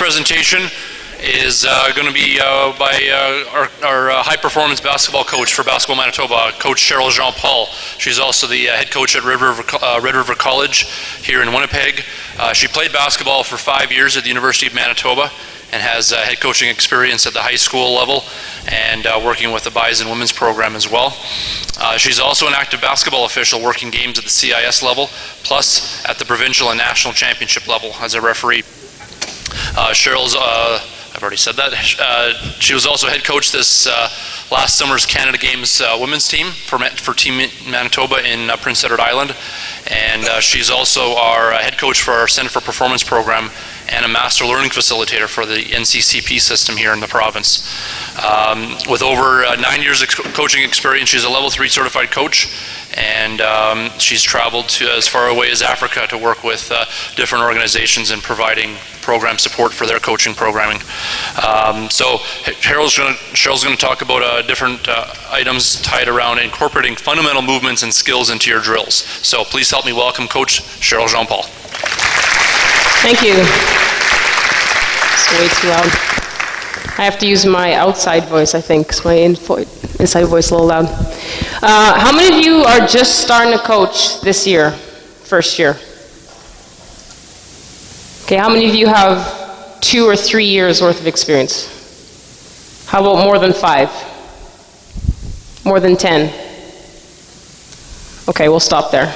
presentation is going to be by our high-performance basketball coach for Basketball Manitoba, Coach Cheryl Jean-Paul. She's also the head coach at Red River College here in Winnipeg. She played basketball for 5 years at the University of Manitoba and has head coaching experience at the high school level and working with the Bison Women's Program as well. She's also an active basketball official working games at the CIS level, plus at the provincial and national championship level as a referee. Cheryl's, I've already said that. She was also head coach this last summer's Canada Games women's team for Team Manitoba in Prince Edward Island. And she's also our head coach for our Center for Performance program and a master learning facilitator for the NCCP system here in the province. With over 9 years of coaching experience, she's a level 3 certified coach, and she's traveled to as far away as Africa to work with different organizations in providing program support for their coaching programming. So Cheryl's going to talk about different items tied around incorporating fundamental movements and skills into your drills. So please help me welcome Coach Cheryl Jean-Paul. Thank you. It's way too loud. I have to use my outside voice, I think, because my inside voice is a little loud. How many of you are just starting to coach this year, first year? Okay, how many of you have 2 or 3 years worth of experience? How about more than 5? More than 10? Okay, we'll stop there.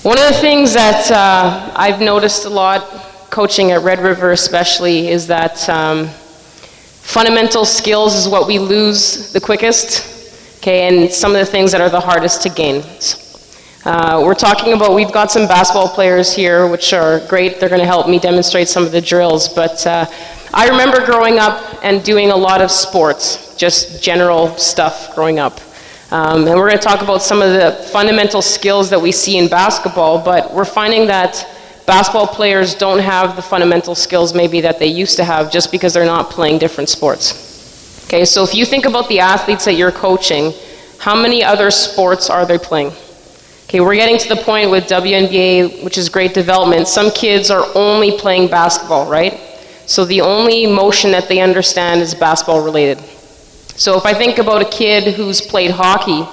One of the things that I've noticed a lot, coaching at Red River especially, is that fundamental skills is what we lose the quickest, okay, and some of the things that are the hardest to gain. We're talking about, we've got some basketball players here, which are great. They're going to help me demonstrate some of the drills, but I remember growing up and doing a lot of sports, just general stuff growing up. And we're going to talk about some of the fundamental skills that we see in basketball, but we're finding that basketball players don't have the fundamental skills maybe that they used to have just because they're not playing different sports. Okay, so if you think about the athletes that you're coaching, how many other sports are they playing? Okay, we're getting to the point with WNBA, which is great development. Some kids are only playing basketball, right? So the only motion that they understand is basketball related. So if I think about a kid who's played hockey,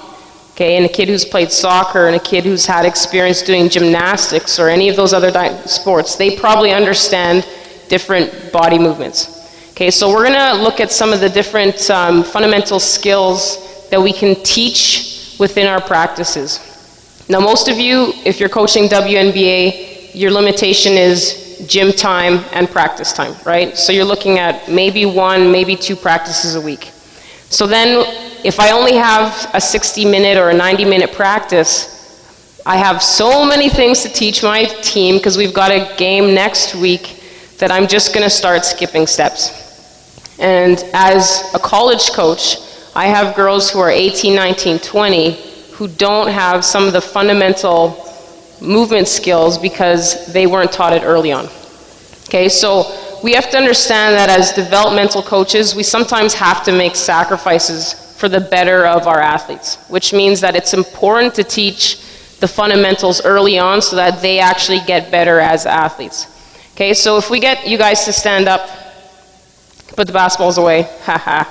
okay, and a kid who's played soccer, and a kid who's had experience doing gymnastics or any of those other sports, they probably understand different body movements. Okay, so we're going to look at some of the different fundamental skills that we can teach within our practices. Now, most of you, if you're coaching WNBA, your limitation is gym time and practice time, right? So you're looking at maybe 1, maybe 2 practices a week. So then, if I only have a 60-minute or a 90-minute practice, I have so many things to teach my team because we've got a game next week that I'm just going to start skipping steps. And as a college coach, I have girls who are 18, 19, 20 who don't have some of the fundamental movement skills because they weren't taught it early on. Okay, so we have to understand that as developmental coaches, we sometimes have to make sacrifices for the better of our athletes, which means that it's important to teach the fundamentals early on so that they actually get better as athletes. Okay, so if we get you guys to stand up, put the basketballs away, haha.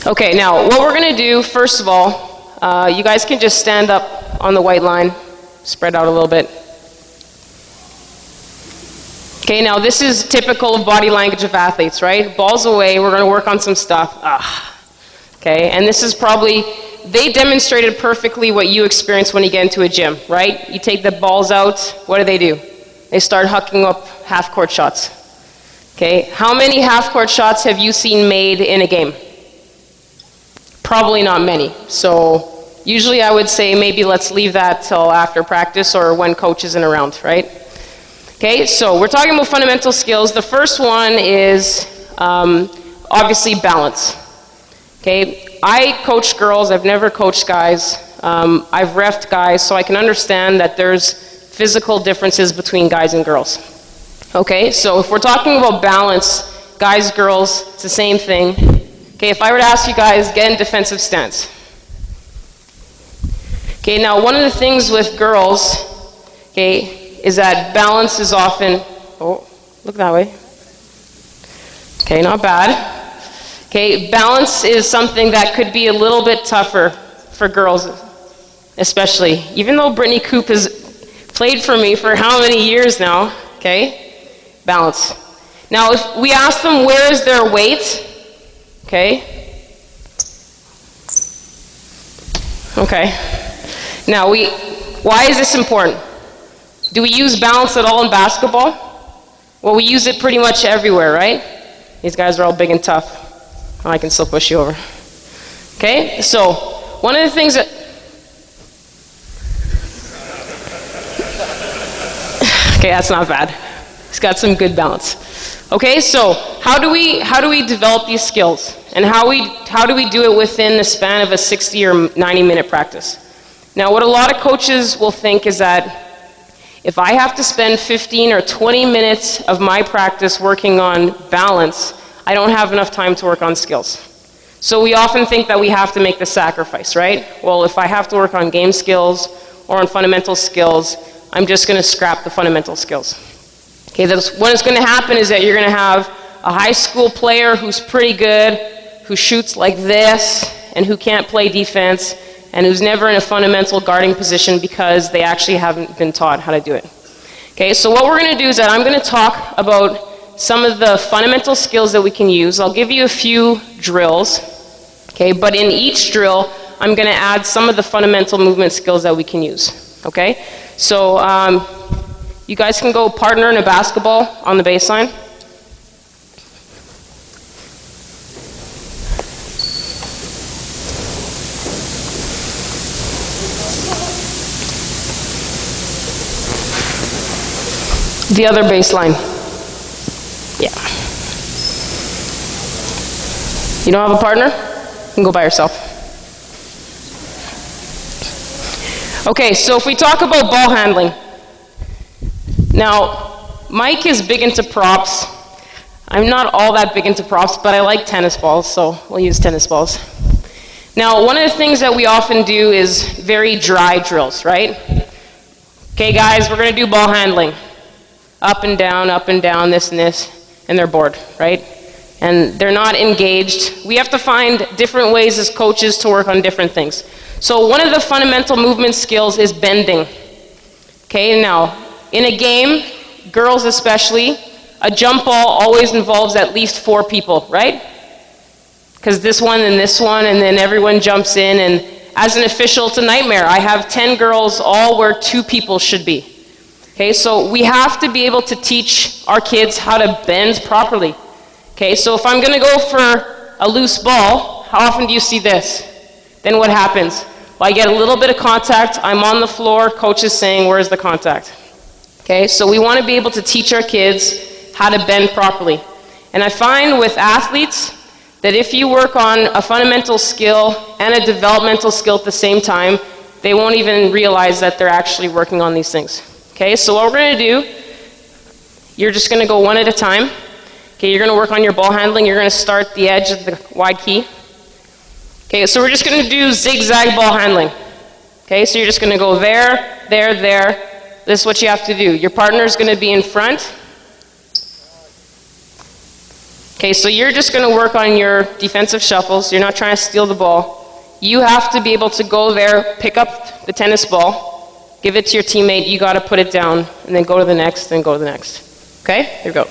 Okay, now what we're going to do, first of all, you guys can just stand up on the white line, spread out a little bit. Okay, now this is typical of body language of athletes, right? Balls away, we're going to work on some stuff. Okay, and this is probably, they demonstrated perfectly what you experience when you get into a gym, right? You take the balls out, what do? They start hucking up half-court shots. Okay, how many half-court shots have you seen made in a game? Probably not many. So usually I would say maybe let's leave that till after practice or when coach isn't around, right? Okay, so we're talking about fundamental skills. The first one is obviously balance. Okay, I coach girls, I've never coached guys. I've reffed guys, so I can understand that there's physical differences between guys and girls. Okay, so if we're talking about balance, guys, girls, it's the same thing. Okay, if I were to ask you guys, get in defensive stance. Okay, now one of the things with girls, okay, is that balance is often, oh, look that way. Okay, not bad. Okay, balance is something that could be a little bit tougher for girls, especially. Even though Brittany Coop has played for me for how many years now, okay? Balance. Now, if we ask them where is their weight, okay? Okay. Now, why is this important? Do we use balance at all in basketball? Well, we use it pretty much everywhere, right? These guys are all big and tough. Oh, I can still push you over. Okay, so one of the things that... Okay, that's not bad. He's got some good balance. Okay, so how do we develop these skills? And how do we do it within the span of a 60 or 90-minute practice? Now, what a lot of coaches will think is that if I have to spend 15 or 20 minutes of my practice working on balance, I don't have enough time to work on skills. So we often think that we have to make the sacrifice, right? Well, if I have to work on game skills or on fundamental skills, I'm just going to scrap the fundamental skills. Okay, what is going to happen is that you're going to have a high school player who's pretty good, who shoots like this, and who can't play defense, and who's never in a fundamental guarding position because they actually haven't been taught how to do it. Okay, so what we're going to do is that I'm going to talk about some of the fundamental skills that we can use. I'll give you a few drills, okay, but in each drill, I'm going to add some of the fundamental movement skills that we can use, okay? So you guys can go partner in a basketball on the baseline. The other baseline. Yeah. You don't have a partner? You can go by yourself. Okay, so if we talk about ball handling. Now, Mike is big into props. I'm not all that big into props, but I like tennis balls, so we'll use tennis balls. Now, one of the things that we often do is very dry drills, right? Okay, guys, we're going to do ball handling. Up and down, this and this, and they're bored, right? And they're not engaged. We have to find different ways as coaches to work on different things. So one of the fundamental movement skills is bending. Okay, now, in a game, girls especially, a jump ball always involves at least 4 people, right? Because this one, and then everyone jumps in, and as an official, it's a nightmare. I have 10 girls all where 2 people should be. Okay, so we have to be able to teach our kids how to bend properly. Okay, so if I'm going to go for a loose ball, how often do you see this? Then what happens? Well, I get a little bit of contact, I'm on the floor, coach is saying, where's the contact? Okay, so we want to be able to teach our kids how to bend properly. And I find with athletes that if you work on a fundamental skill and a developmental skill at the same time, they won't even realize that they're actually working on these things. Okay, so what we're going to do, you're just going to go one at a time. Okay, you're going to work on your ball handling. You're going to start the edge of the wide key. Okay, so we're just going to do zigzag ball handling. Okay, so you're just going to go there, there, there. This is what you have to do. Your partner is going to be in front. Okay, so you're just going to work on your defensive shuffles. You're not trying to steal the ball. You have to be able to go there, pick up the tennis ball, give it to your teammate, you got to put it down, and then go to the next, then go to the next. Okay, here we go.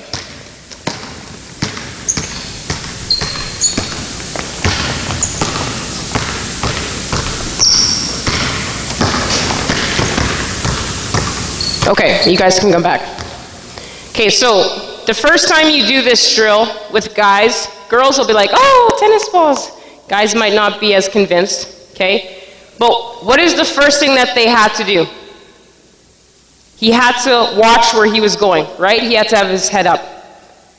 Okay, you guys can come back. Okay, so the first time you do this drill with guys, girls will be like, oh, tennis balls. Guys might not be as convinced, okay? But what is the first thing that they had to do? He had to watch where he was going, right? He had to have his head up.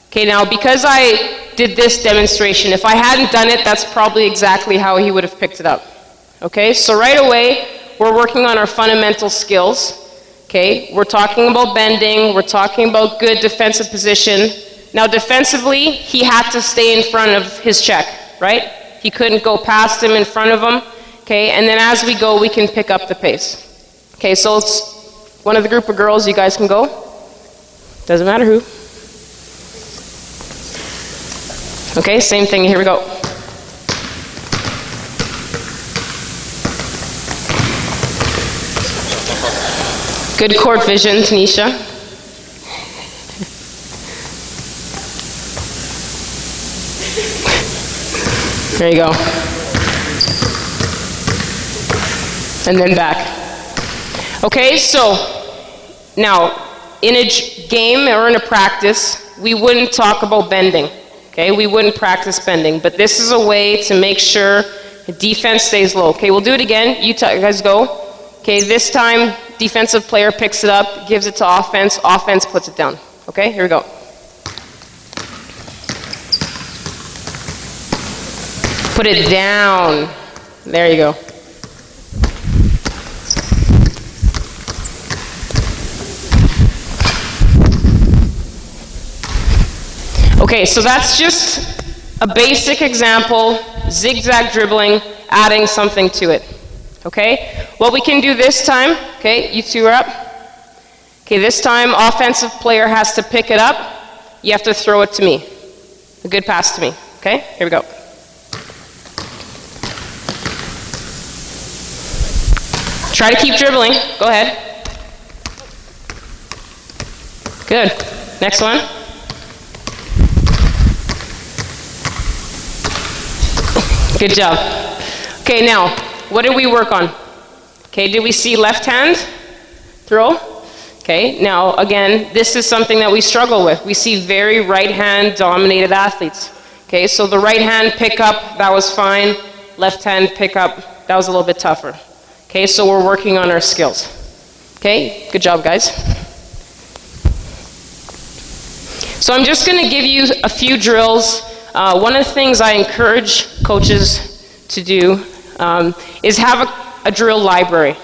Okay, now because I did this demonstration, if I hadn't done it, that's probably exactly how he would have picked it up. Okay, so right away, we're working on our fundamental skills. Okay, we're talking about bending, we're talking about good defensive position. Now defensively, he had to stay in front of his check, right? He couldn't go past him in front of him. Okay, and then as we go, we can pick up the pace. Okay, so One of the group of girls, you guys can go. Doesn't matter who. Okay, same thing, here we go. Good court vision, Tanisha. There you go. And then back. Okay, so now in a game or in a practice, we wouldn't talk about bending. Okay, we wouldn't practice bending, but this is a way to make sure the defense stays low. Okay, we'll do it again. You guys go. Okay, this time, defensive player picks it up, gives it to offense, offense puts it down. Okay, here we go. Put it down. There you go. Okay, so that's just a basic example, zigzag dribbling, adding something to it. Okay, what we can do this time, okay, you two are up. Okay, this time offensive player has to pick it up. You have to throw it to me. A good pass to me. Okay, here we go. Try to keep dribbling. Go ahead. Good. Next one. Good job. Okay, now, what did we work on? Okay, did we see left hand throw? Okay, now again, this is something that we struggle with. We see very right hand dominated athletes. Okay, so the right hand pickup, that was fine. Left hand pickup, that was a little bit tougher. Okay, so we're working on our skills. Okay, good job, guys. So I'm just going to give you a few drills. One of the things I encourage coaches to do is have a drill library.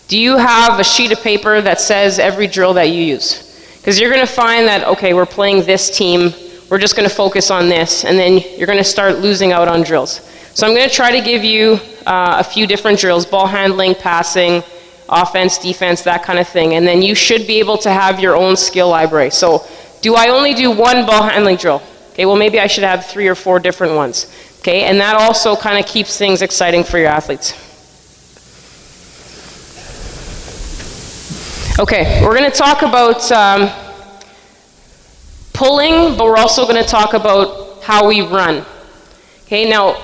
Do you have a sheet of paper that says every drill that you use? Because you're going to find that, okay, we're playing this team, we're just going to focus on this, and then you're going to start losing out on drills. So I'm going to try to give you a few different drills, ball handling, passing, offense, defense, that kind of thing, and then you should be able to have your own skill library. So do I only do one ball handling drill? Okay, well maybe I should have 3 or 4 different ones. Okay, and that also kind of keeps things exciting for your athletes. Okay, we're going to talk about pulling, but we're also going to talk about how we run. Okay, now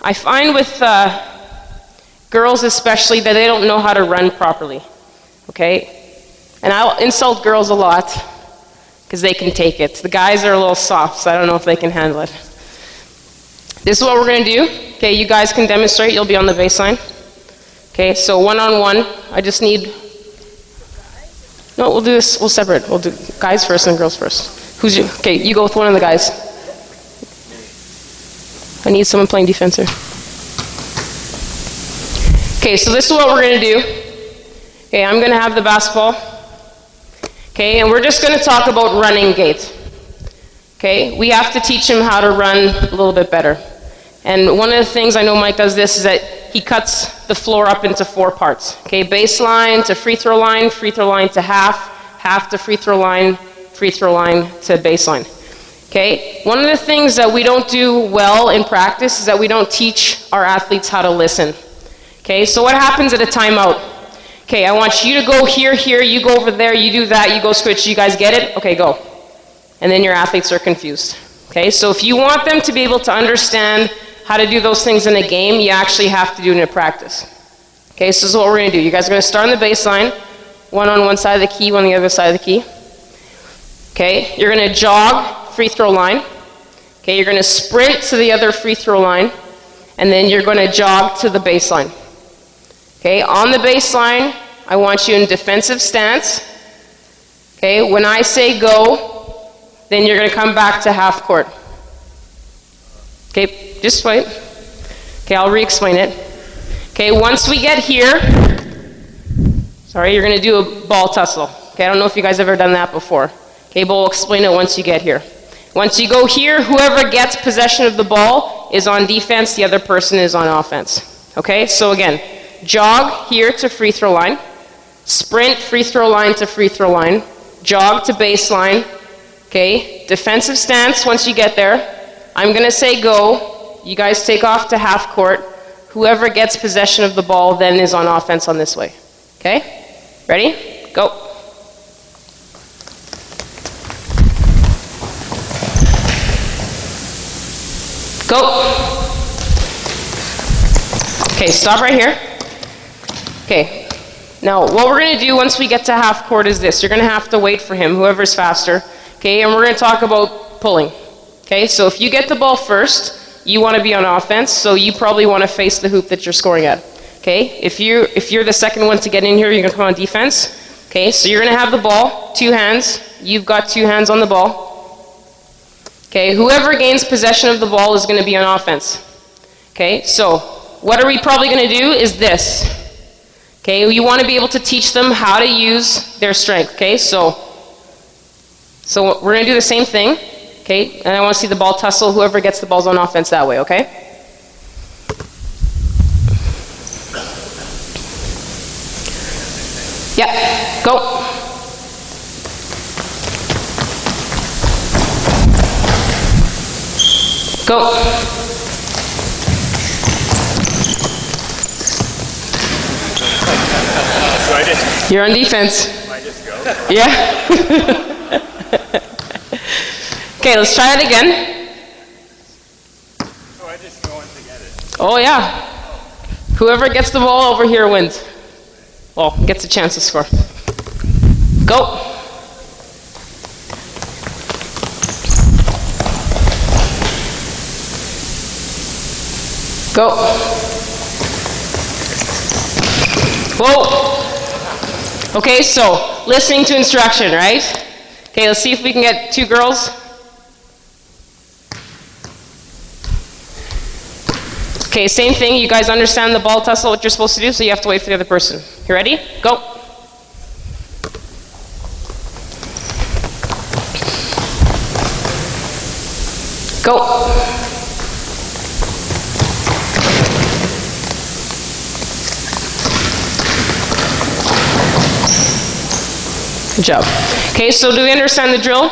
I find with girls especially that they don't know how to run properly. Okay, and I'll insult girls a lot because they can take it. The guys are a little soft, so I don't know if they can handle it. This is what we're going to do. Okay, you guys can demonstrate. You'll be on the baseline. Okay, so one-on-one. I just need... No, we'll do this. We'll separate. We'll do guys first and girls first. Who's you? Okay, you go with one of the guys. I need someone playing defense here. Okay, so this is what we're going to do. Okay, I'm going to have the basketball. Okay, and we're just going to talk about running gait. Okay, we have to teach him how to run a little bit better. And one of the things, I know Mike does this, is that he cuts the floor up into 4 parts. Okay, baseline to free throw line to half, half to free throw line to baseline. Okay, one of the things that we don't do well in practice is that we don't teach our athletes how to listen. Okay, so what happens at a timeout? Okay, I want you to go here, you go over there, you do that, you go switch, you guys get it? Okay, go. And then your athletes are confused. Okay, so if you want them to be able to understand how to do those things in a game, you actually have to do it in a practice. Okay, so this is what we're going to do. You guys are going to start on the baseline, one on one side of the key, one on the other side of the key. Okay, you're going to jog free throw line. Okay, you're going to sprint to the other free throw line, and then you're going to jog to the baseline. Okay, on the baseline, I want you in defensive stance. Okay, when I say go, then you're going to come back to half court. Okay, just wait. Okay, I'll re-explain it. Okay, once we get here, sorry, you're going to do a ball tussle. Okay, I don't know if you guys have ever done that before. Okay, but we'll explain it once you get here. Once you go here, whoever gets possession of the ball is on defense, the other person is on offense. Okay, so again, jog here to free throw line. sprint free throw line to free throw line, jog to baseline, okay? Defensive stance once you get there. I'm gonna say go. You guys take off to half court. Whoever gets possession of the ball then is on offense on this way, okay? Ready? Go. Go. Okay, stop right here. Okay, now what we're going to do once we get to half court is this. You're going to have to wait for him, whoever's faster. Okay, and we're going to talk about pulling. Okay, so if you get the ball first, you want to be on offense, so you probably want to face the hoop that you're scoring at. Okay, if you're the second one to get in here, you're going to come on defense. Okay, so you're going to have the ball, 2 hands. You've got 2 hands on the ball. Okay, whoever gains possession of the ball is going to be on offense. Okay, so what are we probably going to do is this. Okay, you want to be able to teach them how to use their strength. Okay, so we're going to do the same thing. Okay, and I want to see the ball tussle. Whoever gets the ball's on offense that way, okay? Yeah, go. Go. You're on defense. I just go? Yeah. Okay, let's try it again. Oh, I just go in to get it. Oh, yeah. Whoever gets the ball over here wins. Well, gets a chance to score. Go. Go. Whoa. Okay, so listening to instruction, right? Okay, let's see if we can get 2 girls. Okay, same thing. You guys understand the ball tussle, what you're supposed to do, so you have to wait for the other person. You ready? Go. Go. Good job. Okay, so do we understand the drill?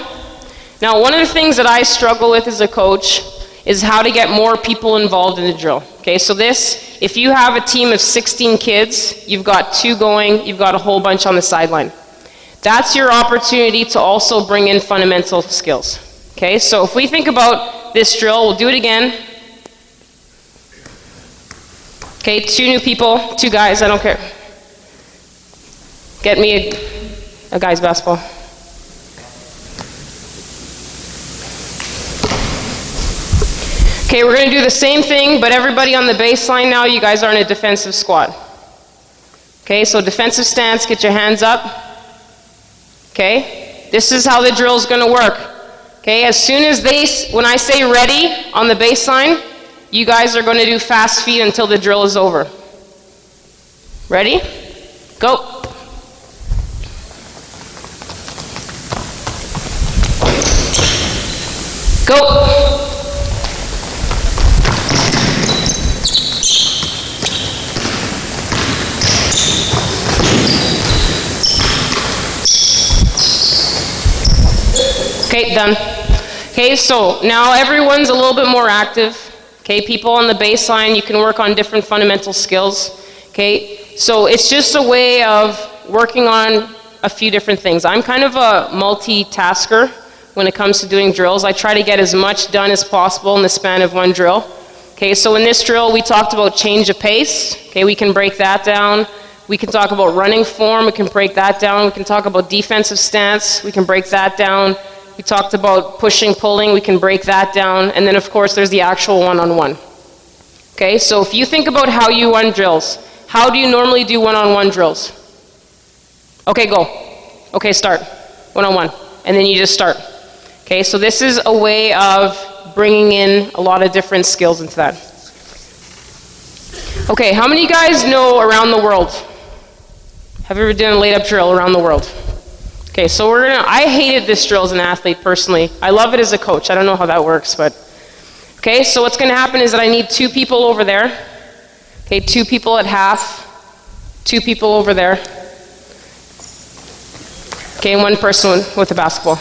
Now, one of the things that I struggle with as a coach is how to get more people involved in the drill. Okay, so this, if you have a team of 16 kids, you've got 2 going, you've got a whole bunch on the sideline. That's your opportunity to also bring in fundamental skills. Okay, so if we think about this drill, we'll do it again. Okay, 2 new people, 2 guys, I don't care. Get me a guy's basketball. Okay, we're going to do the same thing, but everybody on the baseline now, you guys are in a defensive squat. Okay, so defensive stance, get your hands up. Okay, this is how the drill is going to work. Okay, as soon as when I say ready on the baseline, you guys are going to do fast feet until the drill is over. Ready? Go. Go. Okay, done. Okay, so now everyone's a little bit more active. Okay, people on the baseline, you can work on different fundamental skills. Okay, so it's just a way of working on a few different things. I'm kind of a multitasker when it comes to doing drills. I try to get as much done as possible in the span of one drill. Okay, so in this drill, we talked about change of pace. Okay, we can break that down. We can talk about running form. We can break that down. We can talk about defensive stance. We can break that down. We talked about pushing, pulling. We can break that down. And then, of course, there's the actual one-on-one. Okay, so if you think about how you run drills, how do you normally do one-on-one drills? Okay, go. Okay, start. One-on-one. And then you just start. Okay, so this is a way of bringing in a lot of different skills into that. Okay, how many of you guys know around the world? Have you ever done a laid-up drill around the world? Okay, so I hated this drill as an athlete personally. I love it as a coach. I don't know how that works, but. Okay, so what's going to happen is that I need 2 people over there. Okay, 2 people at half. 2 people over there. Okay, one person with a basketball.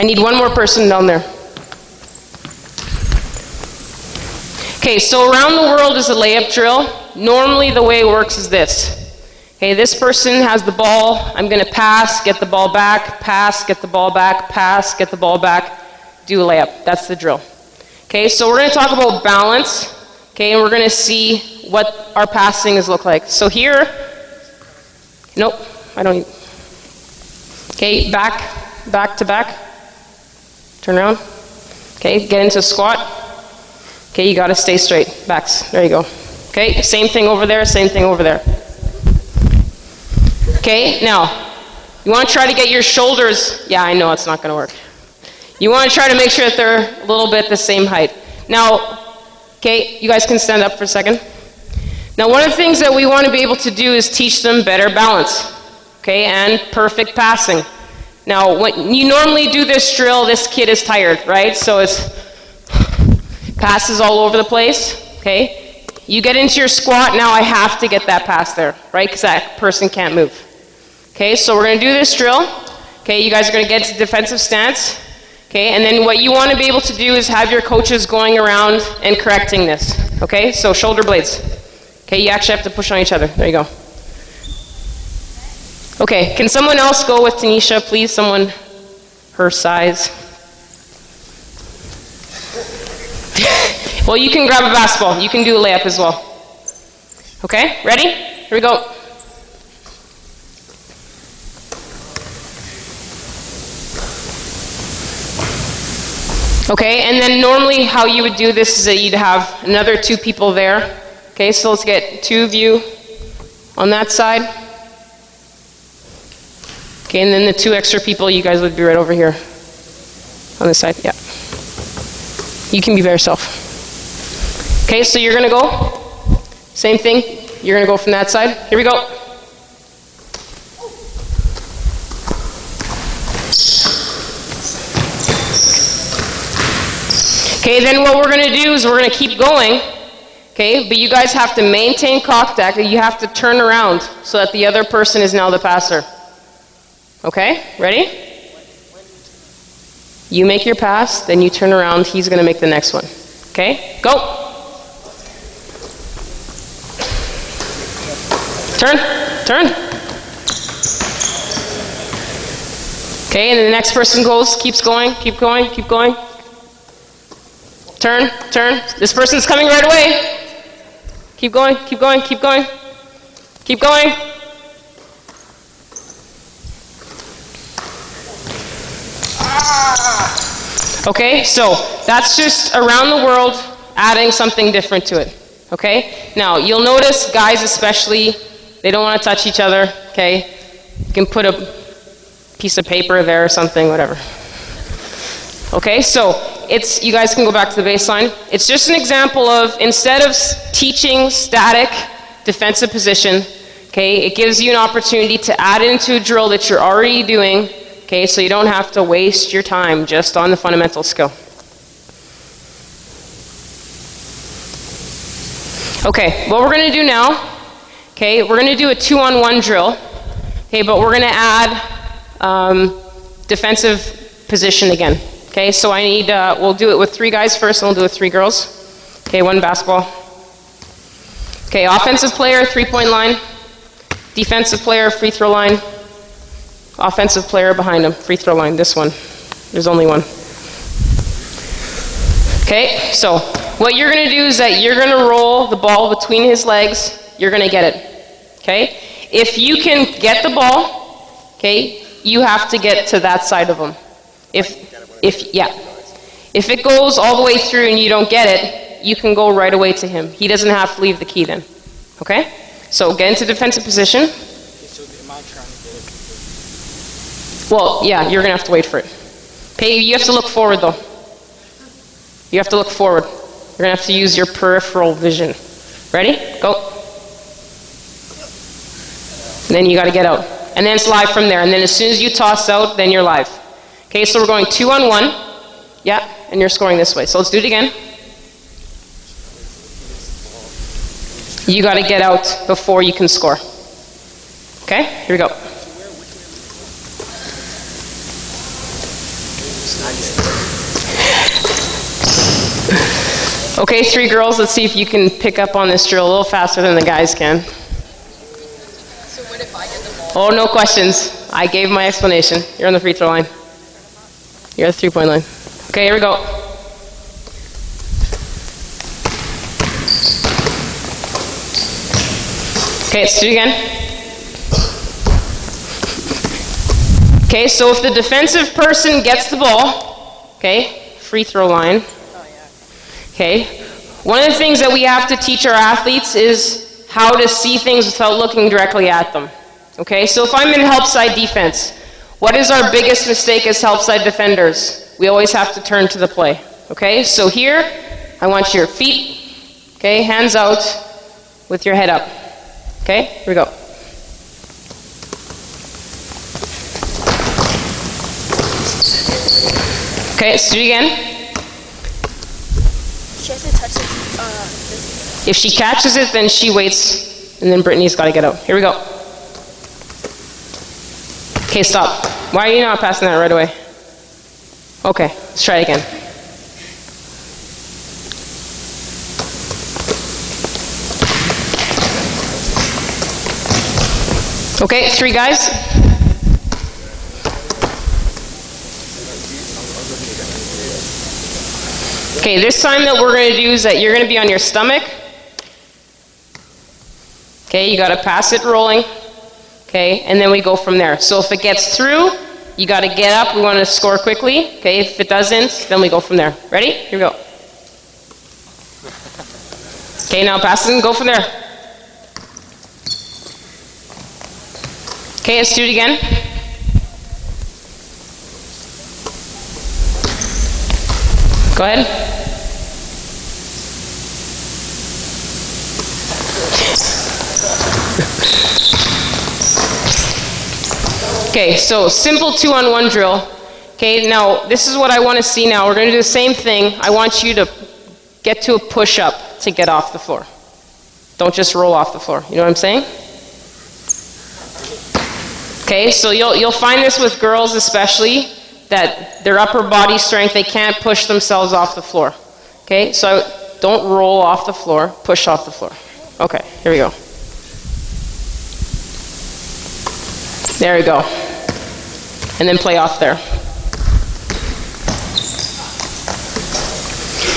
I need one more person down there. Okay, so around the world is a layup drill. Normally the way it works is this. Okay, this person has the ball. I'm going to pass, get the ball back, pass, get the ball back, pass, get the ball back, do a layup. That's the drill. Okay, so we're going to talk about balance. Okay, and we're going to see what our passing is look like. So here, nope, I don't need. Okay, back to back. Turn around. Okay, get into squat. Okay, you got to stay straight. Backs. There you go. Okay, same thing over there, same thing over there. Okay, now, you want to try to get your shoulders, yeah, I know it's not going to work. You want to try to make sure that they're a little bit the same height. Now, okay, you guys can stand up for a second. Now, one of the things that we want to be able to do is teach them better balance, okay, and perfect passing. Now, when you normally do this drill, this kid is tired, right? So it's passes all over the place, okay? You get into your squat, now I have to get that pass there, right? Because that person can't move. Okay, so we're going to do this drill. Okay, you guys are going to get to defensive stance. Okay, and then what you want to be able to do is have your coaches going around and correcting this. Okay, so shoulder blades. Okay, you actually have to push on each other. There you go. Okay, can someone else go with Tanisha, please? Someone her size. Well, you can grab a basketball. You can do a layup as well. Okay, ready? Here we go. Okay, and then normally how you would do this is that you'd have another two people there. Okay, so let's get two of you on that side. Okay, and then the two extra people, you guys would be right over here on this side. Yeah. You can be by yourself. Okay, so you're going to go. Same thing. You're going to go from that side. Here we go. Okay, then what we're going to do is we're going to keep going. Okay, but you guys have to maintain contact. You have to turn around so that the other person is now the passer. Okay, ready? You make your pass, then you turn around. He's going to make the next one. Okay, go. Turn. Okay, and then the next person goes, keeps going, keep going. Turn. This person's coming right away. Keep going. Okay, so that's just around the world adding something different to it. Okay, now you'll notice guys especially, they don't want to touch each other. Okay, you can put a piece of paper there or something, whatever. Okay, so you guys can go back to the baseline. It's just an example of, instead of teaching static defensive position, okay, it gives you an opportunity to add into a drill that you're already doing, okay, so you don't have to waste your time just on the fundamental skill. Okay, what we're going to do now, okay, we're going to do a 2-on-1 drill, okay, but we're going to add defensive position again. Okay, so I need, we'll do it with 3 guys first, and we'll do it with 3 girls. Okay, 1 basketball. Okay, offensive player, 3-point line. Defensive player, free throw line. Offensive player behind him, free throw line, this one. There's only one. Okay, so what you're going to do is that you're going to roll the ball between his legs. You're going to get it. Okay, if you can get the ball, okay, you have to get to that side of him. If it goes all the way through and you don't get it, you can go right away to him. He doesn't have to leave the key then. Okay? So get into defensive position. So am I trying to get it? Well, yeah, you're going to have to wait for it. You have to look forward though. You have to look forward. You're going to have to use your peripheral vision. Ready? Go. And then you got to get out. And then it's live from there. And then as soon as you toss out, then you're live. Okay, so we're going 2-on-1. Yeah, and you're scoring this way. So let's do it again. You got to get out before you can score. Okay, here we go. Okay, 3 girls, let's see if you can pick up on this drill a little faster than the guys can. So what if I get the ball? Oh, no questions. I gave my explanation. You're on the free throw line. You're at the 3-point line. Okay, here we go. Okay, let's do it again. Okay, so if the defensive person gets the ball, okay, free throw line. Okay, one of the things that we have to teach our athletes is how to see things without looking directly at them. Okay, so if I'm in help side defense, what is our biggest mistake as help side defenders? We always have to turn to the play. Okay, so here, I want your feet, okay, hands out with your head up. Okay, here we go. Okay, let's do it again. She has to touch it. If she catches it, then she waits, and then Brittany's got to get out. Here we go. Okay, stop. Why are you not passing that right away? Okay, let's try it again. Okay, 3 guys. Okay, this time that we're going to do is that you're going to be on your stomach. Okay, you got to pass it rolling. Okay, and then we go from there. So if it gets through, you got to get up. We want to score quickly. Okay, if it doesn't, then we go from there. Ready? Here we go. Okay, now pass it and go from there. Okay, let's do it again. Go ahead. Okay, so simple 2-on-1 drill. Okay, now this is what I want to see now. We're going to do the same thing. I want you to get to a push-up to get off the floor. Don't just roll off the floor. You know what I'm saying? Okay, so you'll find this with girls especially, that their upper body strength, they can't push themselves off the floor. Okay, so don't roll off the floor, push off the floor. Okay, here we go. There we go. And then play off there.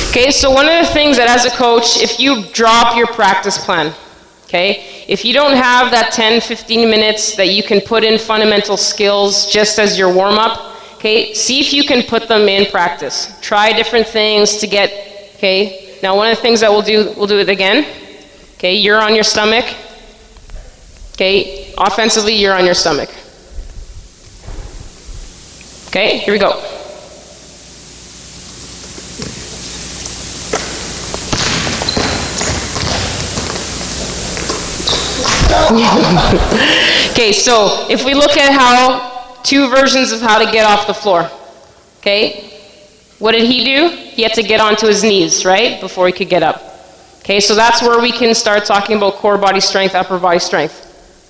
Okay, so one of the things that as a coach, if you drop your practice plan, okay, if you don't have that 10-15 minutes that you can put in fundamental skills just as your warm-up, okay, see if you can put them in practice. Try different things to get, okay, now one of the things that we'll do it again. Okay, you're on your stomach. Okay, offensively, you're on your stomach. Okay, here we go. Okay, so if we look at how 2 versions of how to get off the floor. Okay, what did he do? He had to get onto his knees, right, before he could get up. Okay, so that's where we can start talking about core body strength, upper body strength.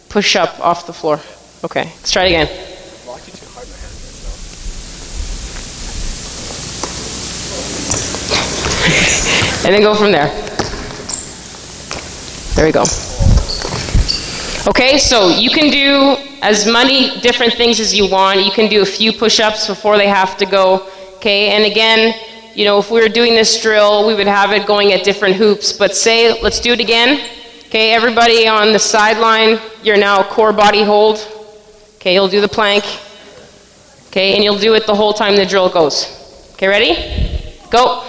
Push up off the floor. Okay, let's try it again. And then go from there. There we go. Okay, so you can do as many different things as you want. You can do a few push-ups before they have to go. Okay, and again, you know, if we were doing this drill, we would have it going at different hoops. But say, let's do it again. Okay, everybody on the sideline, you're now core body hold. Okay, you'll do the plank. Okay, and you'll do it the whole time the drill goes. Okay, ready? Go.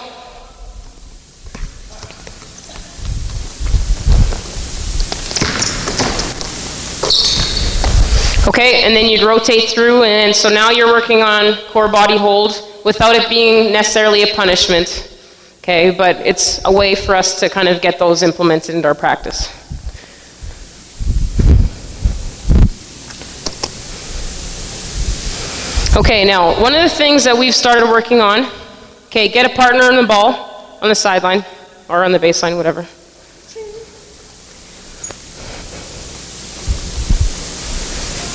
Okay, and then you'd rotate through, and so now you're working on core body hold without it being necessarily a punishment. Okay, but it's a way for us to kind of get those implemented into our practice. Okay, now one of the things that we've started working on, okay, get a partner on the ball, on the sideline, or on the baseline, whatever.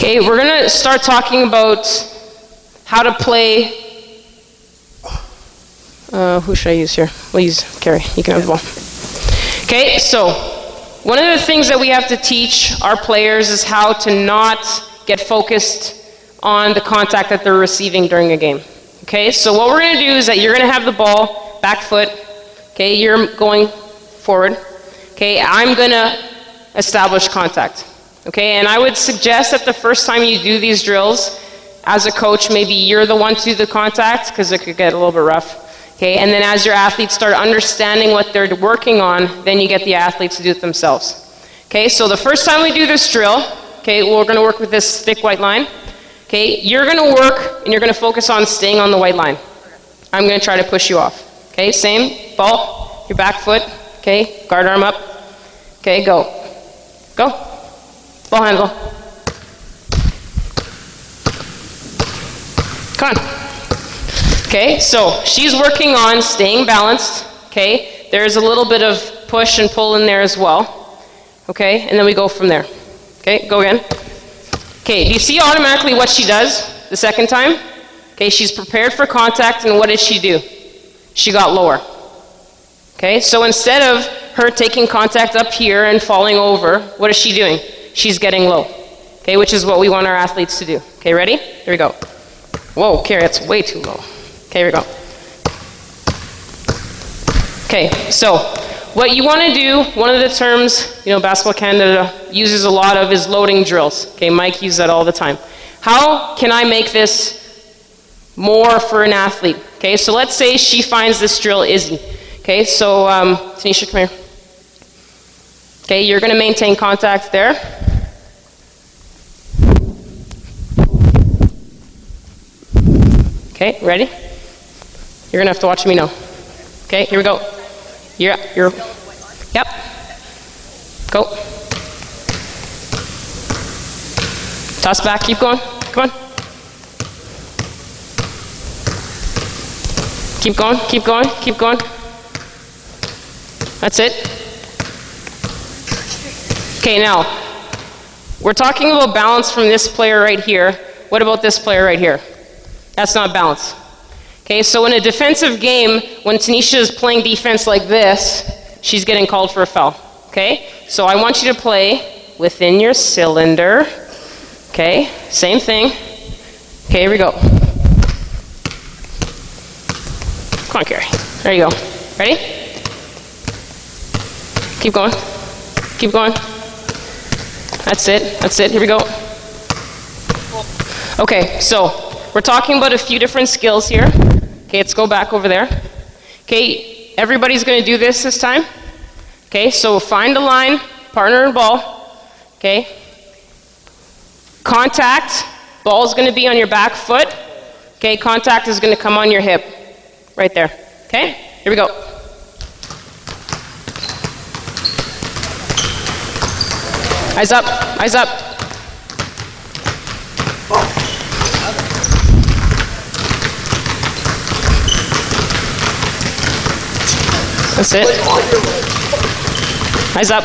Okay, we're gonna start talking about how to play. Who should I use here? We'll use Carrie. You can have the ball. Okay, so one of the things that we have to teach our players is how to not get focused on the contact that they're receiving during a game. Okay, so what we're going to do is that you're going to have the ball, back foot. Okay, you're going forward. Okay, I'm going to establish contact. Okay, and I would suggest that the first time you do these drills, as a coach, maybe you're the one to do the contact, because it could get a little bit rough. Okay, and then as your athletes start understanding what they're working on, then you get the athletes to do it themselves. Okay, so the first time we do this drill, okay, we're going to work with this thick white line. Okay, you're going to work and you're going to focus on staying on the white line. I'm going to try to push you off. Okay, same, ball, your back foot. Okay, guard arm up. Okay, go. Go. Ball handle. Come on. Okay, so she's working on staying balanced. Okay, there's a little bit of push and pull in there as well. Okay, and then we go from there. Okay, go again. Okay, do you see automatically what she does the second time? Okay, she's prepared for contact, and what did she do? She got lower. Okay, so instead of her taking contact up here and falling over, what is she doing? She's getting low. Okay, which is what we want our athletes to do. Okay, ready? Here we go. Whoa, Carrie, that's way too low. Okay, here we go. Okay, so what you want to do, one of the terms, Basketball Canada uses a lot of is loading drills. Okay, Mike uses that all the time. How can I make this more for an athlete? Okay, so let's say she finds this drill easy. Okay, so Tanisha, come here. Okay, you're going to maintain contact there. Okay, ready? You're going to have to watch me now. Okay, here we go. Yep. Go. Toss back, keep going. Come on. Keep going, keep going, keep going. That's it. Okay, now, we're talking about balance from this player right here. What about this player right here? That's not balance. Okay, so in a defensive game, when Tanisha is playing defense like this, she's getting called for a foul. Okay, so I want you to play within your cylinder. Okay, same thing. Okay, here we go. Come on, Carrie. There you go. Ready? Keep going. Keep going. That's it. That's it. Here we go. Okay, so we're talking about a few different skills here. Okay, let's go back over there. Okay, everybody's going to do this time. Okay, so find a line, partner and ball. Okay. Contact, ball is going to be on your back foot. Okay, contact is going to come on your hip. Right there. Okay, here we go. Eyes up, eyes up. That's it. Eyes up.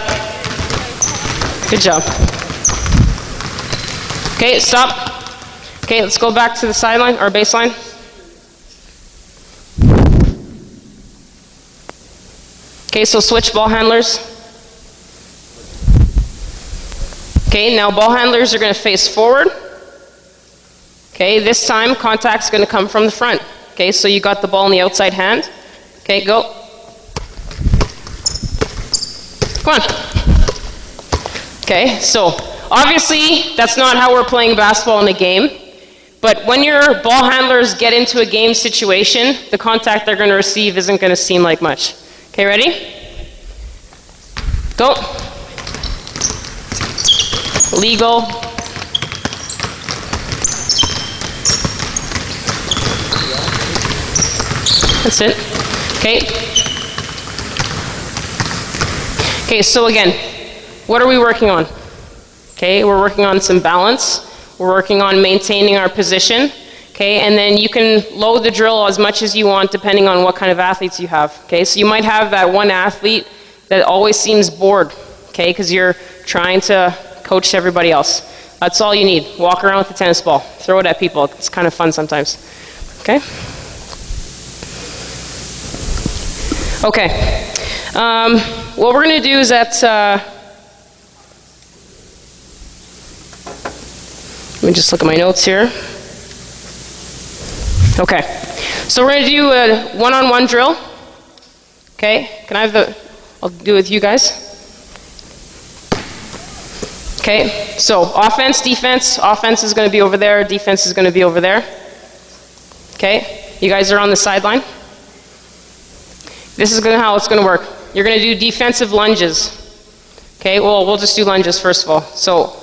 Good job. Okay, stop. Okay, let's go back to the sideline, or baseline. Okay, so switch ball handlers. Okay, now ball handlers are going to face forward. Okay, this time contact's going to come from the front. Okay, so you got the ball in the outside hand. Okay, go. Come on. Okay, so obviously that's not how we're playing basketball in a game. But when your ball handlers get into a game situation, the contact they're going to receive isn't going to seem like much. Okay, ready? Go. Legal. That's it. Okay. Okay, so again, what are we working on? Okay, we're working on some balance. We're working on maintaining our position. Okay, and then you can load the drill as much as you want depending on what kind of athletes you have. Okay, so you might have that one athlete that always seems bored, okay, because you're trying to coach everybody else. That's all you need. Walk around with the tennis ball. Throw it at people. It's kind of fun sometimes. Okay? Okay. What we're going to do is that... let me just look at my notes here. Okay. So we're going to do a one-on-one drill. Okay? Can I have the... I'll do it with you guys. Okay, so offense, defense. Offense is going to be over there. Defense is going to be over there. Okay, you guys are on the sideline. This is how it's going to work. You're going to do defensive lunges. Okay, well, we'll just do lunges first of all. So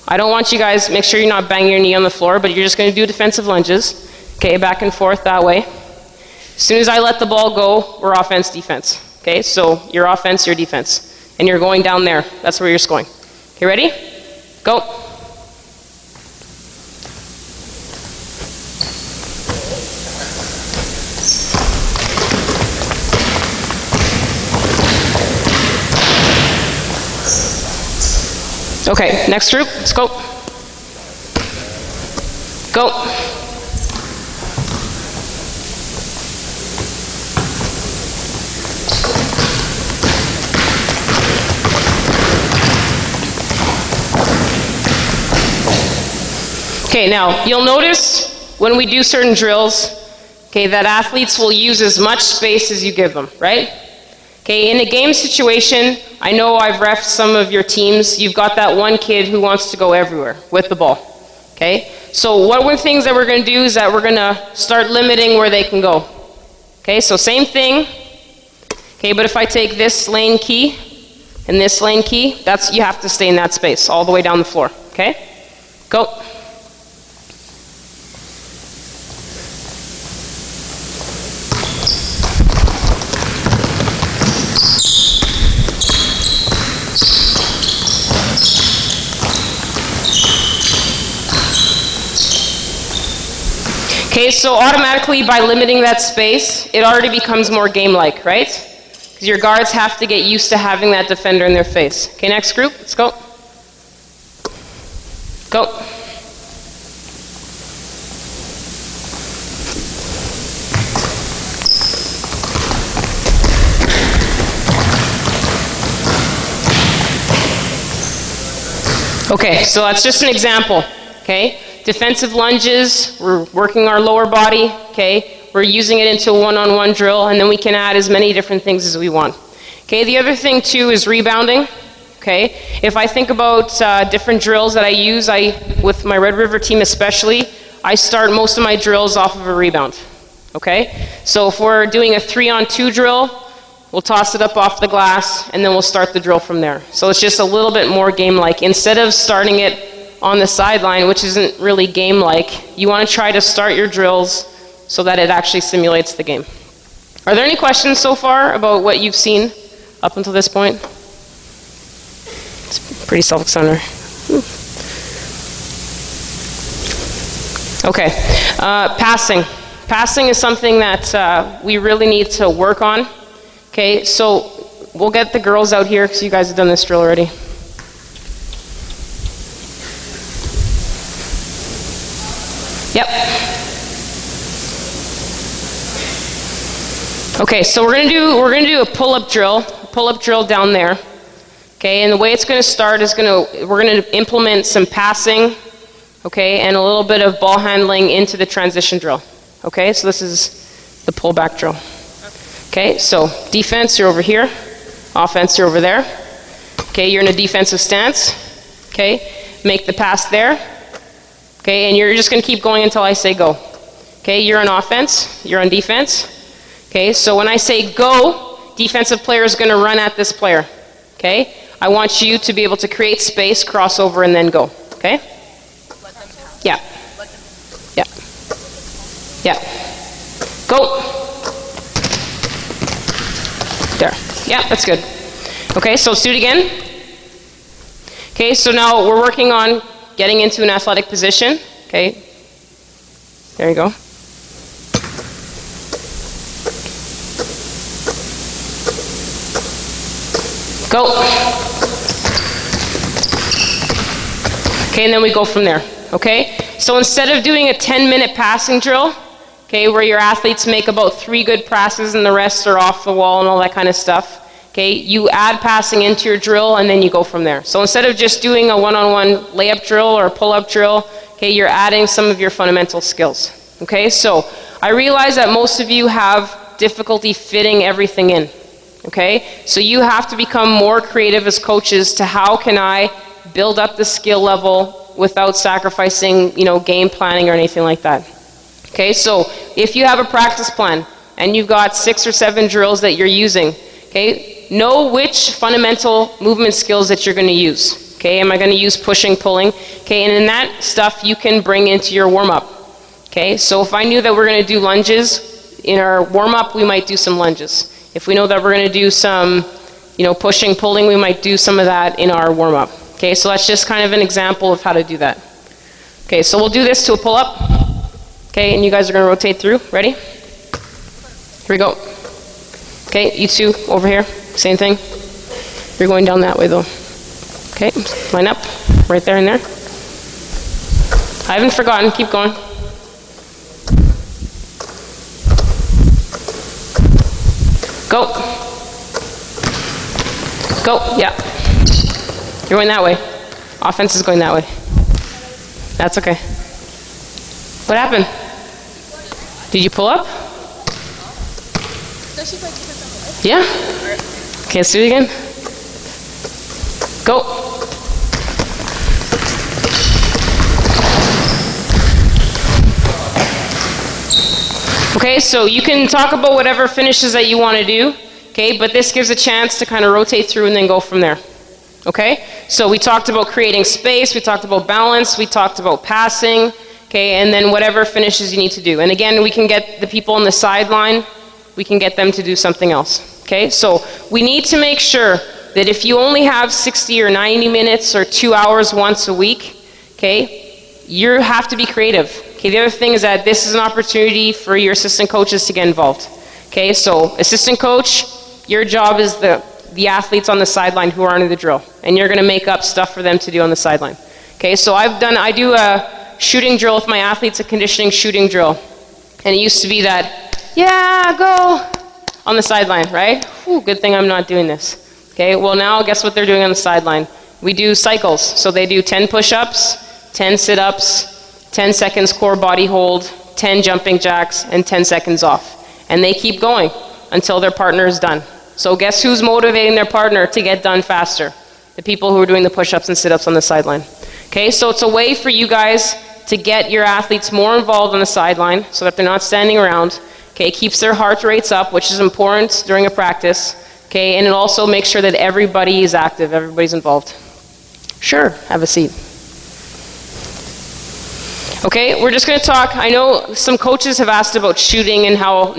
I don't want you guys, make sure you're not banging your knee on the floor, but you're just going to do defensive lunges. Okay, back and forth that way. As soon as I let the ball go, we're offense, defense. Okay, so your offense, your defense. And you're going down there. That's where you're scoring. Okay, ready? Go. Okay, next group, let's go. Go. Okay, now you'll notice when we do certain drills, okay, that athletes will use as much space as you give them, right? Okay, in a game situation, I know I've reffed some of your teams. You've got that one kid who wants to go everywhere with the ball. Okay, so one of the things that we're going to do is that we're going to start limiting where they can go. Okay, so same thing. Okay, but if I take this lane key and this lane key, that's, you have to stay in that space all the way down the floor. Okay, go. Okay, so automatically by limiting that space, it already becomes more game-like, right? Because your guards have to get used to having that defender in their face. Okay, next group, let's go. Go. Okay, so that's just an example, okay? Defensive lunges, we're working our lower body, okay? We're using it into a one-on-one drill, and then we can add as many different things as we want. Okay, the other thing too is rebounding, okay? If I think about different drills that I use, with my Red River team especially, I start most of my drills off of a rebound, okay? So if we're doing a 3-on-2 drill, we'll toss it up off the glass, and then we'll start the drill from there. So it's just a little bit more game-like. Instead of starting it on the sideline, which isn't really game-like, you want to try to start your drills so that it actually simulates the game. Are there any questions so far about what you've seen up until this point? It's pretty self-explanatory. Okay, passing. Passing is something that we really need to work on. Okay, so we'll get the girls out here because you guys have done this drill already. Yep. Okay, so we're gonna do a pull-up drill down there. Okay, and the way it's gonna start is we're gonna implement some passing, okay, and a little bit of ball handling into the transition drill. Okay, so this is the pull-back drill. Okay, so defense, you're over here. Offense, you're over there. Okay, you're in a defensive stance. Okay, make the pass there. Okay, and you're just going to keep going until I say go. Okay, you're on offense, you're on defense. Okay, so when I say go, defensive player is going to run at this player. Okay, I want you to be able to create space, cross over, and then go. Okay? Yeah. Yeah. Yeah. Go. There. Yeah, that's good. Okay, so let's do it again. Okay, so now we're working on getting into an athletic position. Okay, there you go. Go. Okay, and then we go from there. Okay? So instead of doing a 10-minute passing drill, okay, where your athletes make about 3 good passes and the rest are off the wall and all that kind of stuff, okay, you add passing into your drill and then you go from there. So instead of just doing a one-on-one layup drill or a pull-up drill, okay, you're adding some of your fundamental skills. Okay, so I realize that most of you have difficulty fitting everything in. Okay, so you have to become more creative as coaches to how can I build up the skill level without sacrificing, you know, game planning or anything like that. Okay, so if you have a practice plan and you've got 6 or 7 drills that you're using, okay, know which fundamental movement skills that you're going to use. Okay, am I going to use pushing, pulling? Okay, and in that stuff you can bring into your warm-up. Okay, so if I knew that we're going to do lunges in our warm-up, we might do some lunges. If we know that we're going to do some, you know, pushing, pulling, we might do some of that in our warm-up. Okay, so that's just kind of an example of how to do that. Okay, so we'll do this to a pull-up. Okay, and you guys are going to rotate through. Ready? Here we go. Okay, you two over here. Same thing. You're going down that way though. Okay, line up. Right there and there. I haven't forgotten. Keep going. Go. Go, yeah. You're going that way. Offense is going that way. That's okay. What happened? Did you pull up? Yeah? Okay, let's do it again. Go. Okay, so you can talk about whatever finishes that you want to do, okay, but this gives a chance to kind of rotate through and then go from there. Okay, so we talked about creating space, we talked about balance, we talked about passing, okay, and then whatever finishes you need to do. And again, we can get the people on the sideline, we can get them to do something else. Okay, so we need to make sure that if you only have 60 or 90 minutes or 2 hours once a week, okay, you have to be creative. Okay, the other thing is that this is an opportunity for your assistant coaches to get involved. Okay, so assistant coach, your job is the athletes on the sideline who are under the drill, and you're going to make up stuff for them to do on the sideline. Okay, so I do a shooting drill with my athletes, a conditioning shooting drill, and it used to be that, yeah, go, on the sideline, right? Whew, good thing I'm not doing this. Okay, well now guess what they're doing on the sideline? We do cycles, so they do 10 push-ups, 10 sit-ups, 10 seconds core body hold, 10 jumping jacks, and 10 seconds off. And they keep going until their partner is done. So guess who's motivating their partner to get done faster? The people who are doing the push-ups and sit-ups on the sideline. Okay, so it's a way for you guys to get your athletes more involved on the sideline so that they're not standing around. Okay, keeps their heart rates up, which is important during a practice. Okay, and it also makes sure that everybody is active, everybody's involved. Sure, have a seat. Okay, we're just going to talk. I know some coaches have asked about shooting and how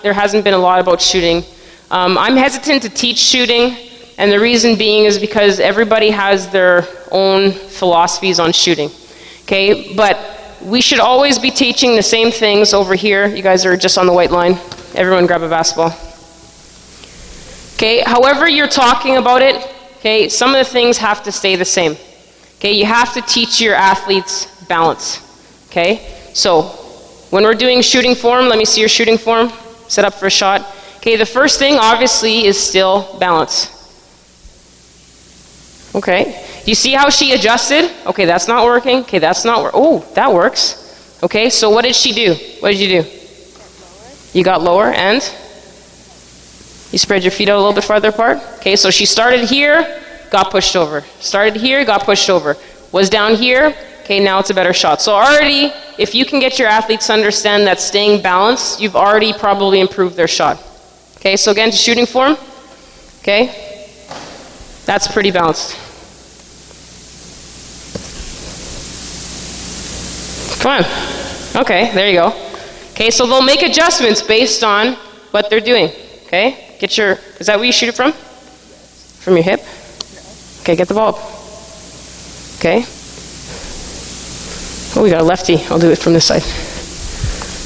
there hasn't been a lot about shooting. I'm hesitant to teach shooting, and the reason being is because everybody has their own philosophies on shooting. Okay, but we should always be teaching the same things over here. You guys are just on the white line. Everyone grab a basketball. Okay, however you're talking about it, okay, some of the things have to stay the same. Okay, you have to teach your athletes balance. Okay, so when we're doing shooting form, let me see your shooting form. Set up for a shot. Okay, the first thing obviously is still balance. Okay, do you see how she adjusted? Okay, that's not working. Okay, that's not working. Oh, that works. Okay, so what did she do? What did you do? You got lower and you spread your feet out a little bit farther apart. Okay, so she started here, got pushed over. Started here, got pushed over. Was down here. Okay, now it's a better shot. So already, if you can get your athletes to understand that staying balanced, you've already probably improved their shot. Okay, so again to shooting form. Okay, that's pretty balanced. Come on. Okay, there you go. Okay, so they'll make adjustments based on what they're doing. Okay, is that where you shoot it from? From your hip? Okay, get the ball up. Okay. Oh, we got a lefty. I'll do it from this side.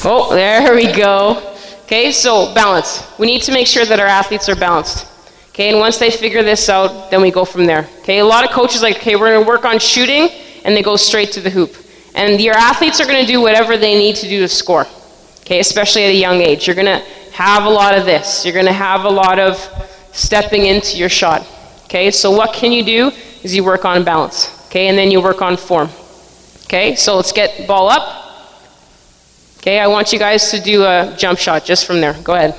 Oh, there we go. Okay, so balance. We need to make sure that our athletes are balanced. Okay, and once they figure this out, then we go from there. Okay, a lot of coaches are like, okay, we're going to work on shooting, and they go straight to the hoop. And your athletes are going to do whatever they need to do to score, okay, especially at a young age. You're going to have a lot of this. You're going to have a lot of stepping into your shot, okay? So what can you do is you work on balance, okay, and then you work on form, okay? So let's get ball up. Okay, I want you guys to do a jump shot just from there. Go ahead.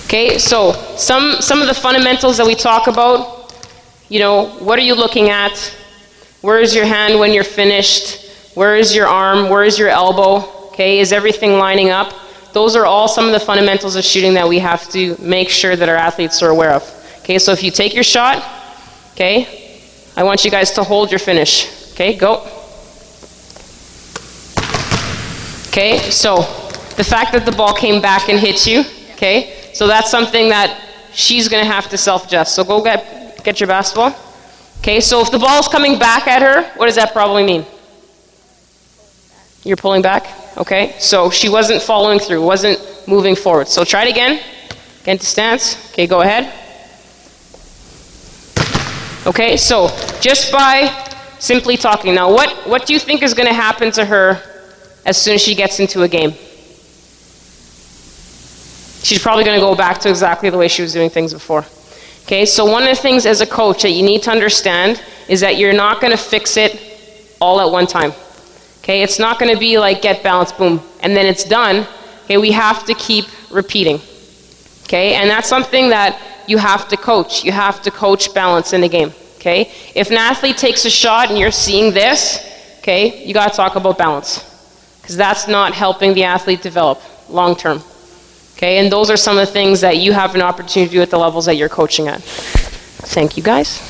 Okay, so some of the fundamentals that we talk about, you know, what are you looking at? Where is your hand when you're finished? Where is your arm? Where is your elbow? Okay, is everything lining up? Those are all some of the fundamentals of shooting that we have to make sure that our athletes are aware of. Okay, so if you take your shot, okay, I want you guys to hold your finish. Okay, go. Okay, so the fact that the ball came back and hit you, okay, so that's something that she's going to have to self-adjust. So go get your basketball. Okay, so if the ball's coming back at her, what does that probably mean? You're pulling back? Okay, so she wasn't following through, wasn't moving forward. So try it again. Get into stance. Okay, go ahead. Okay, so just by simply talking. Now, what do you think is going to happen to her as soon as she gets into a game? She's probably going to go back to exactly the way she was doing things before. Okay, so one of the things as a coach that you need to understand is that you're not going to fix it all at one time. Okay, it's not going to be like get balance, boom, and then it's done. Okay, we have to keep repeating. Okay, and that's something that you have to coach. You have to coach balance in the game. Okay, if an athlete takes a shot and you're seeing this, okay, you got to talk about balance, because that's not helping the athlete develop long term. Okay, and those are some of the things that you have an opportunity to do at the levels that you're coaching at. Thank you, guys.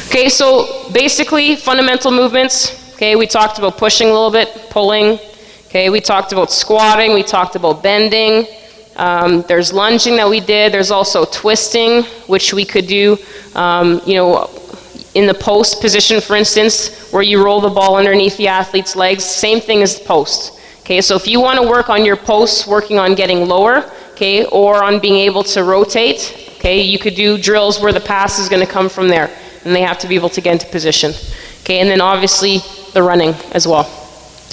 Okay, so basically fundamental movements. Okay, we talked about pushing a little bit, pulling. Okay, we talked about squatting, we talked about bending. There's lunging that we did. There's also twisting, which we could do, you know, in the post position, for instance, where you roll the ball underneath the athlete's legs. Same thing as the post. Okay, so if you want to work on your posts, working on getting lower, okay, or on being able to rotate, okay, you could do drills where the pass is going to come from there, and they have to be able to get into position. Okay, and then obviously the running as well.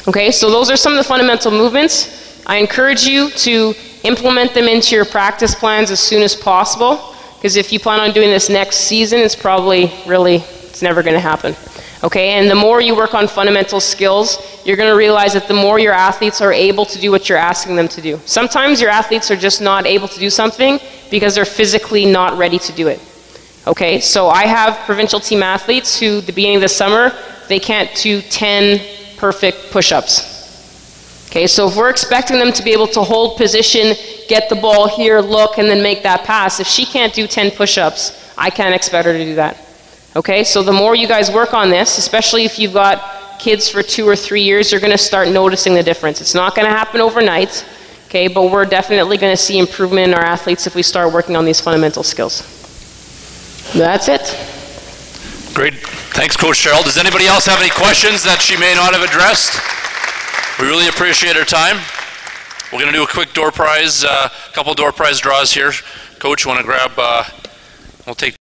Okay, so those are some of the fundamental movements. I encourage you to implement them into your practice plans as soon as possible, because if you plan on doing this next season, it's probably it's never going to happen. Okay, and the more you work on fundamental skills, you're going to realize that the more your athletes are able to do what you're asking them to do. Sometimes your athletes are just not able to do something because they're physically not ready to do it. Okay, so I have provincial team athletes who, at the beginning of the summer, they can't do 10 perfect push-ups. Okay, so if we're expecting them to be able to hold position, get the ball here, look, and then make that pass, if she can't do 10 push-ups, I can't expect her to do that. Okay, so the more you guys work on this, especially if you've got kids for 2 or 3 years, you're going to start noticing the difference. It's not going to happen overnight, okay, but we're definitely going to see improvement in our athletes if we start working on these fundamental skills. That's it. Great. Thanks, Coach Cheryl. Does anybody else have any questions that she may not have addressed? We really appreciate her time. We're going to do a quick door prize, couple door prize draws here. Coach, you want to grab, we'll take